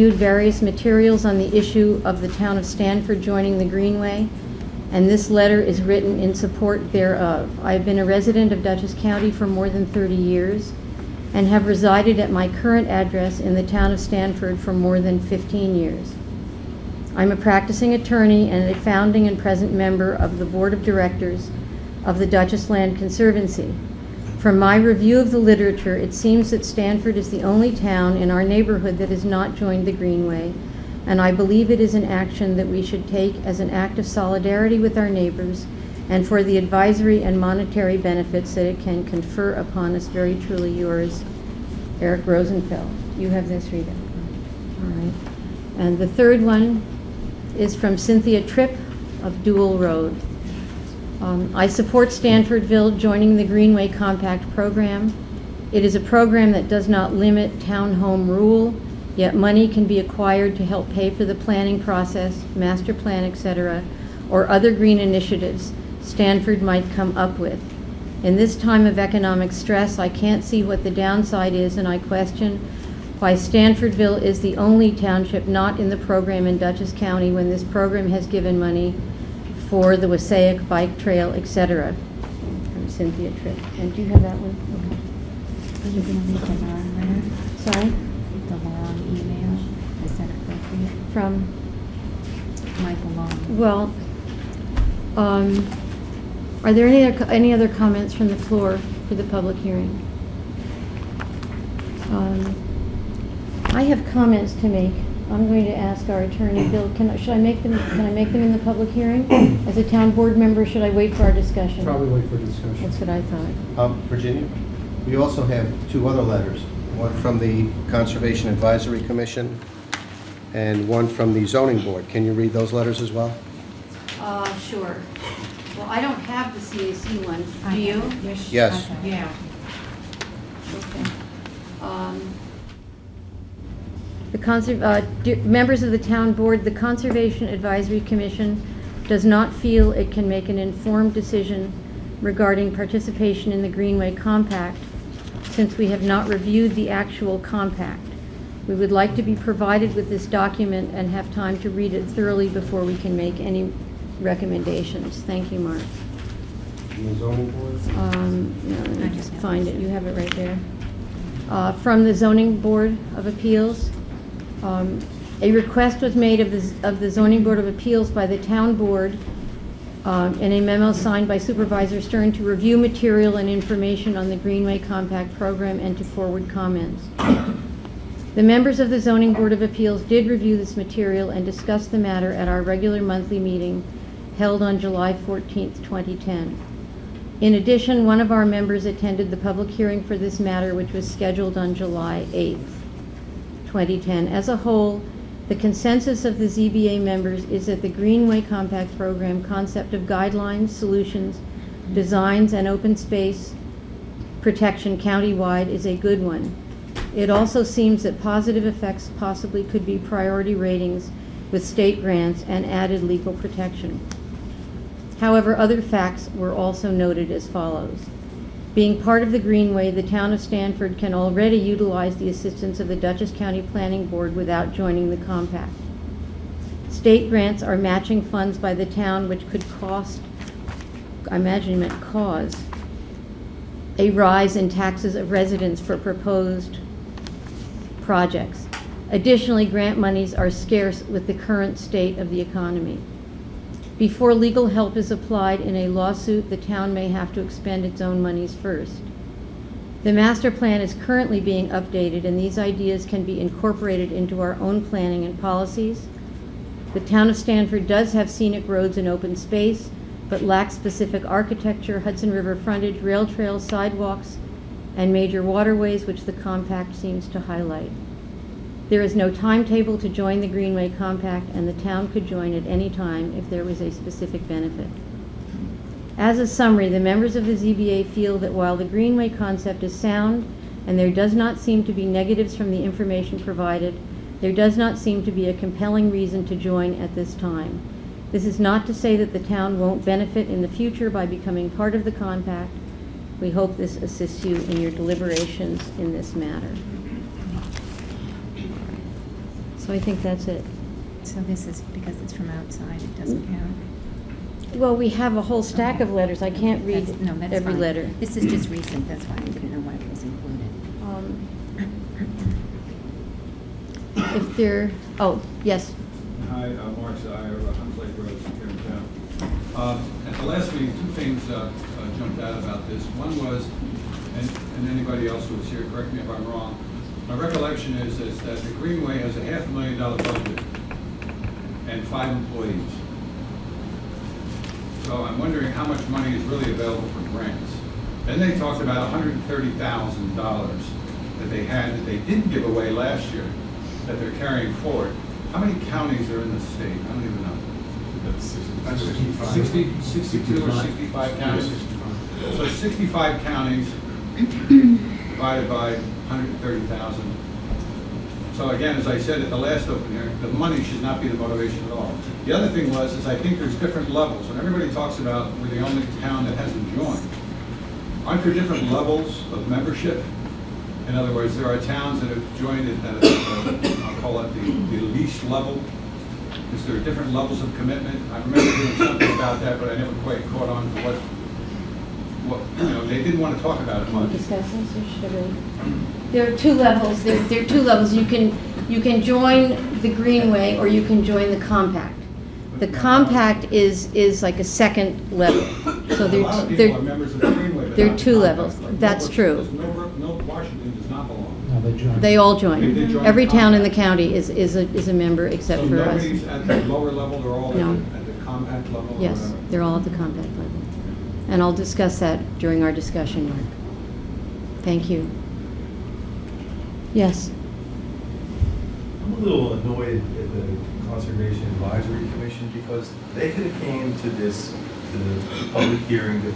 reviewed various materials on the issue of the town of Stanford joining the Greenway, and this letter is written in support thereof. I have been a resident of Dutchess County for more than 30 years and have resided at my current address in the town of Stanford for more than 15 years. I'm a practicing attorney and a founding and present member of the Board of Directors of the Dutchess Land Conservancy. From my review of the literature, it seems that Stanford is the only town in our neighborhood that has not joined the Greenway, and I believe it is an action that we should take as an act of solidarity with our neighbors and for the advisory and monetary benefits that it can confer upon us. Very truly yours, Eric Rosenfeld. You have this, Rita. All right. And the third one is from Cynthia Tripp of Dual Road. I support Stanfordville joining the Greenway Compact program. It is a program that does not limit townhome rule, yet money can be acquired to help pay for the planning process, master plan, etc., or other green initiatives Stanford might come up with. In this time of economic stress, I can't see what the downside is, and I question why Stanfordville is the only township not in the program in Dutchess County when this program has given money for the Wassaic Bike Trail, etc. From Cynthia Tripp. And do you have that one? Okay. Are you going to read the long letter? Sorry? The long email? Is that appropriate? From? Michael Long. Well, are there any other comments from the floor for the public hearing? I have comments to make. I'm going to ask our attorney, Bill, can I make them in the public hearing? As a town board member, should I wait for our discussion? Probably wait for discussion. That's what I thought. Virginia, we also have two other letters, one from the Conservation Advisory Commission and one from the Zoning Board. Can you read those letters as well? Sure. Well, I don't have the CAC one. Do you? Yes. Okay. Yeah. Okay. Members of the town board, the Conservation Advisory Commission does not feel it can make an informed decision regarding participation in the Greenway Compact since we have not reviewed the actual compact. We would like to be provided with this document and have time to read it thoroughly before we can make any recommendations. Thank you, Mark. From the Zoning Board? No, let me just find it. You have it right there. From the Zoning Board of Appeals, a request was made of the Zoning Board of Appeals by the town board in a memo signed by Supervisor Stern to review material and information on the Greenway Compact program and to forward comments. The members of the Zoning Board of Appeals did review this material and discuss the matter at our regular monthly meeting held on July 14th, 2010. In addition, one of our members attended the public hearing for this matter, which was scheduled on July 8th, 2010. As a whole, the consensus of the ZBA members is that the Greenway Compact program concept of guidelines, solutions, designs, and open space protection countywide is a good one. It also seems that positive effects possibly could be priority ratings with state grants and added legal protection. However, other facts were also noted as follows. Being part of the Greenway, the town of Stanford can already utilize the assistance of the Dutchess County Planning Board without joining the compact. State grants are matching funds by the town, which could cause a rise in taxes of residents for proposed projects. Additionally, grant monies are scarce with the current state of the economy. Before legal help is applied in a lawsuit, the town may have to expend its own monies first. The master plan is currently being updated, and these ideas can be incorporated into our own planning and policies. The town of Stanford does have scenic roads and open space, but lacks specific architecture, Hudson River frontage, rail trails, sidewalks, and major waterways, which the compact seems to highlight. There is no timetable to join the Greenway Compact, and the town could join at any time if there was a specific benefit. As a summary, the members of the ZBA feel that while the Greenway concept is sound and there does not seem to be negatives from the information provided, there does not seem to be a compelling reason to join at this time. This is not to say that the town won't benefit in the future by becoming part of the compact. We hope this assists you in your deliberations in this matter. So I think that's it. So this is because it's from outside, it doesn't count? Well, we have a whole stack of letters. I can't read That's- no, that's every fine. letter. This is just recent, that's why I didn't know why it was included. If there, oh, yes. Hi, Mark Zire, Hunts Lake Road, here in town. At the last meeting, two things jumped out about this. One was, and anybody else who was here, correct me if I'm wrong, my recollection is that the Greenway has a $500,000 budget and 5 employees. So I'm wondering how much money is really available for grants. Then they talked about $130,000 that they had that they didn't give away last year, that they're carrying forward. How many counties are in the state? I don't even know. That's 62 or 65 counties? So 65 counties divided by 130,000. So again, as I said at the last open here, the money should not be the motivation at all. The other thing is I think there's different levels. When everybody talks about we're the only town that hasn't joined, aren't there different levels of membership? In other words, there are towns that have joined at, I'll call it the least level. Is there different levels of commitment? I remember doing something about that, but I never quite caught on to what they didn't want to talk about it Can we much. discuss this, or should we? There are two levels. There are two levels. You can join the Greenway, or you can join the compact. The compact is like a second level. So A lot of people are members of the Greenway, but there are not the two compact. levels. Like That's true. Washington does not belong. No, they joined. They all They join. join Every the town in the compact. county is a member except So for us. nobody's at the lower level, they're all No. at the compact level? or Yes, whatever? they're all at the compact level. And I'll discuss that during our discussion, Mark. Thank you. Yes. I'm a little annoyed at the Conservation Advisory Commission because they could have came to the public hearing that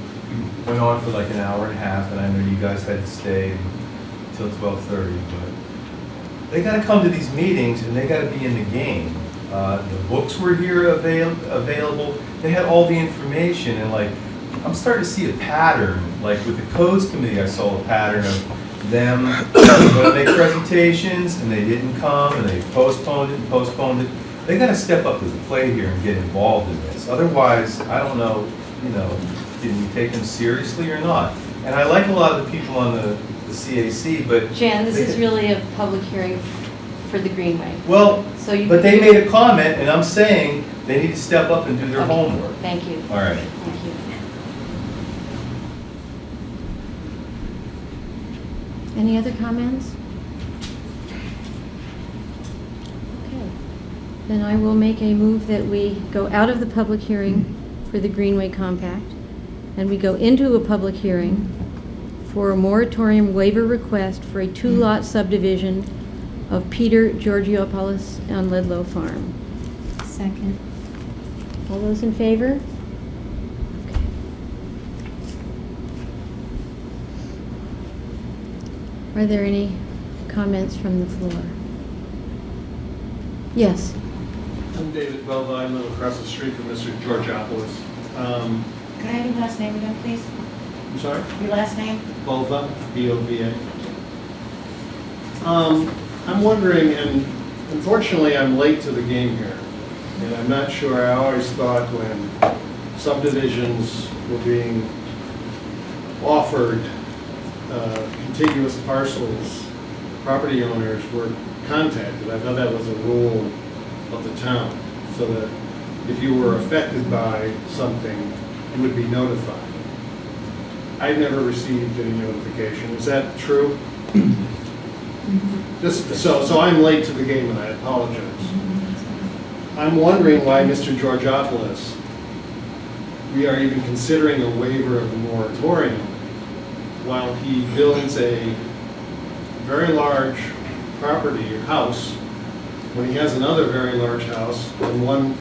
went on for like an hour and a half, and I know you guys had to stay until 12:30, but they gotta come to these meetings and they gotta be in the game. The books were here available, they had all the information, and like, I'm starting to see a pattern, like with the codes committee, I saw a pattern of them going to make presentations and they didn't come and they postponed it and postponed it. They got to step up to the plate here and get involved in this. Otherwise, I don't know, did we take them seriously or not? And I like a lot of the people on the CAC, but. Jan, this is really a public hearing for the Greenway. Well, So you. but they made a comment and I'm saying they need to step up and do their Okay. homework. Thank you. All right. Thank you. Any other comments? Okay. Then I will make a move that we go out of the public hearing for the Greenway Compact, and we go into a public hearing for a moratorium waiver request for a 2-lot subdivision of Peter Georgiopoulos on Ledlow Farm. Second. All those in favor? Okay. Are there any comments from the floor? Yes. I'm David Belva. I live across the street from Mr. Georgiopoulos. Can I have your last name again, please? I'm sorry? Your last name? Bova, B-O-V-A. I'm wondering, and unfortunately I'm late to the game here, and I'm not sure, I always thought when subdivisions were being offered, contiguous parcels, property owners were contacted. I thought that was a rule of the town, so that if you were affected by something, you would be notified. I never received any notification. Is that true? So I'm late to the game and I apologize. I'm wondering why Mr. Georgiopoulos, we are even considering a waiver of the moratorium while he builds a very large property or house when he has another very large house and one